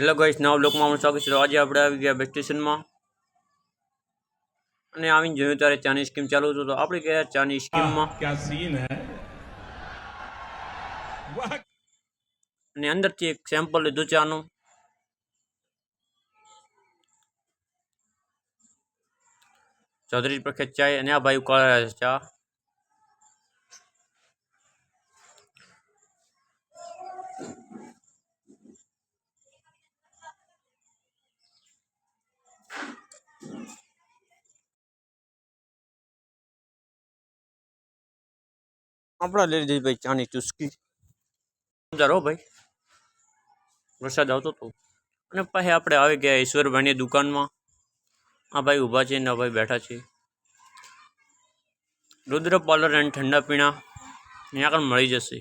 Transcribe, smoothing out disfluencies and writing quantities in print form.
Hello guys, નવા બ્લોગમાં આપણું સ્વાગત છે। આજે આપણે આવી ગયા બસ સ્ટેશનમાં અને આવીને જોયું ત્યારે ચાની સ્કીમ ચાલુ હતું, તો આપણે ગયા ચાની સ્કીમમાં। क्या सीन है। અને અંદરથી એક સેમ્પલ લીધું ચાનું। ચૌધરી પ્રખ્યાત ચાય અને આ ભાઈ ઉકાળે છે ચા। આપણે લઈ લીધી ભાઈ ચાની ચુસ્કી। હો ભાઈ, વરસાદ આવતો હતો અને પછી આપણે આવી ગયા ઈશ્વરભાઈની દુકાનમાં। આ ભાઈ ઊભા છે ને આ ભાઈ બેઠા છે। રુદ્ર પાર્લર એન્ડ ઠંડા પીણા અહીંયા આગળ મળી જશે।